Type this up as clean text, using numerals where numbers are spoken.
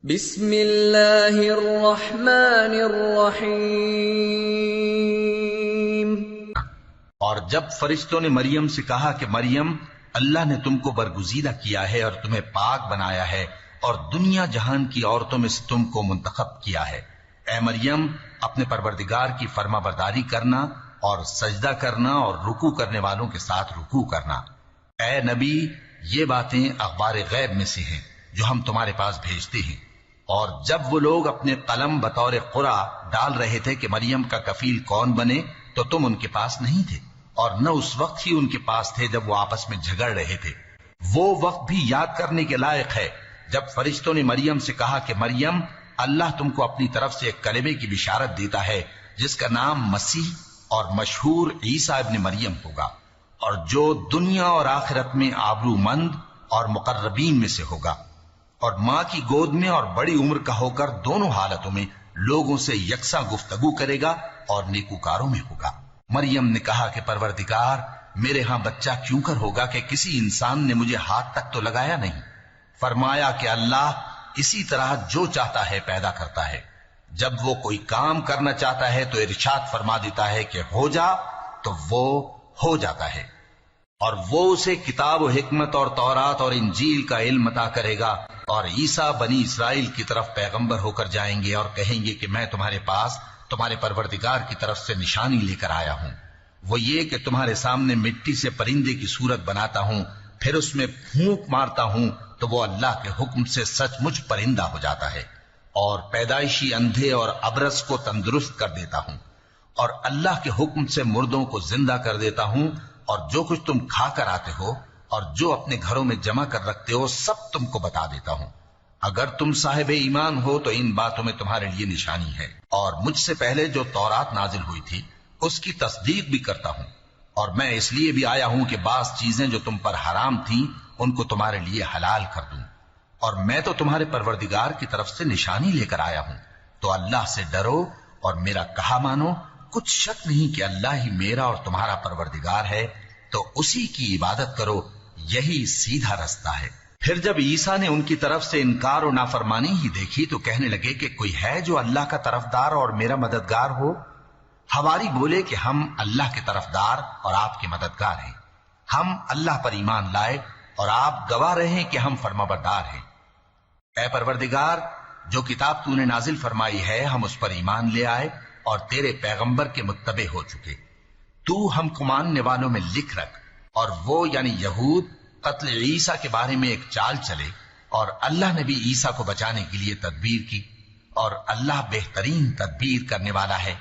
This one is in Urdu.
بسم اللہ الرحمن الرحیم۔ اور جب فرشتوں نے مریم سے کہا کہ مریم، اللہ نے تم کو برگزیدہ کیا ہے اور تمہیں پاک بنایا ہے اور دنیا جہان کی عورتوں میں سے تم کو منتخب کیا ہے، اے مریم اپنے پروردگار کی فرما برداری کرنا اور سجدہ کرنا اور رکوع کرنے والوں کے ساتھ رکوع کرنا۔ اے نبی، یہ باتیں اخبار غیب میں سے ہیں جو ہم تمہارے پاس بھیجتے ہیں۔ اور جب وہ لوگ اپنے قلم بطور قرعہ ڈال رہے تھے کہ مریم کا کفیل کون بنے، تو تم ان کے پاس نہیں تھے، اور نہ اس وقت ہی ان کے پاس تھے جب وہ آپس میں جھگڑ رہے تھے۔ وہ وقت بھی یاد کرنے کے لائق ہے جب فرشتوں نے مریم سے کہا کہ مریم، اللہ تم کو اپنی طرف سے ایک کلمے کی بشارت دیتا ہے جس کا نام مسیح اور مشہور عیسیٰ ابن مریم ہوگا، اور جو دنیا اور آخرت میں آبرو مند اور مقربین میں سے ہوگا، اور ماں کی گود میں اور بڑی عمر کا ہو کر دونوں حالتوں میں لوگوں سے یکساں گفتگو کرے گا اور نیکوکاروں میں ہوگا۔ مریم نے کہا کہ پروردگار، میرے ہاں بچہ کیوں کر ہوگا کہ کسی انسان نے مجھے ہاتھ تک تو لگایا نہیں۔ فرمایا کہ اللہ اسی طرح جو چاہتا ہے پیدا کرتا ہے، جب وہ کوئی کام کرنا چاہتا ہے تو ارشاد فرما دیتا ہے کہ ہو جا، تو وہ ہو جاتا ہے۔ اور وہ اسے کتاب و حکمت اور تورات اور انجیل کا علم عطا کرے گا، اور عیسیٰ بنی اسرائیل کی طرف پیغمبر ہو کر جائیں گے اور کہیں گے کہ میں تمہارے پاس تمہارے پروردگار کی طرف سے نشانی لے کر آیا ہوں، وہ یہ کہ تمہارے سامنے مٹی سے پرندے کی صورت بناتا ہوں، پھر اس میں پھونک مارتا ہوں تو وہ اللہ کے حکم سے سچ مچ پرندہ ہو جاتا ہے، اور پیدائشی اندھے اور ابرص کو تندرست کر دیتا ہوں، اور اللہ کے حکم سے مردوں کو زندہ کر دیتا ہوں، اور جو کچھ تم کھا کر آتے ہو اور جو اپنے گھروں میں جمع کر رکھتے ہو سب تم کو بتا دیتا ہوں۔ اگر تم صاحب ایمان ہو تو ان باتوں میں تمہارے لیے نشانی ہے، اور مجھ سے پہلے جو تورات نازل ہوئی تھی اس کی تصدیق بھی کرتا ہوں، اور میں اس لیے بھی آیا ہوں کہ بعض چیزیں جو تم پر حرام تھیں ان کو تمہارے لیے حلال کر دوں، اور میں تو تمہارے پروردگار کی طرف سے نشانی لے کر آیا ہوں، تو اللہ سے ڈرو اور میرا کہا مانو۔ کچھ شک نہیں کہ اللہ ہی میرا اور تمہارا پروردگار ہے، تو اسی کی عبادت کرو، یہی سیدھا رستہ ہے۔ پھر جب عیسیٰ نے ان کی طرف سے انکار و نافرمانی ہی دیکھی تو کہنے لگے کہ کوئی ہے جو اللہ کا طرفدار اور میرا مددگار ہو؟ حواری بولے کہ ہم اللہ کے طرفدار اور آپ کے مددگار ہیں، ہم اللہ پر ایمان لائے اور آپ گواہ رہے کہ ہم فرمانبردار ہیں۔ اے پروردگار، جو کتاب تو نے نازل فرمائی ہے ہم اس پر ایمان لے آئے اور تیرے پیغمبر کے متبع ہو چکے۔ تو ہم کو ماننے والوں میں لکھ رکھ، اور وہ یعنی یہود قتل عیسیٰ کے بارے میں ایک چال چلے، اور اللہ نے بھی عیسیٰ کو بچانے کے لیے تدبیر کی، اور اللہ بہترین تدبیر کرنے والا ہے۔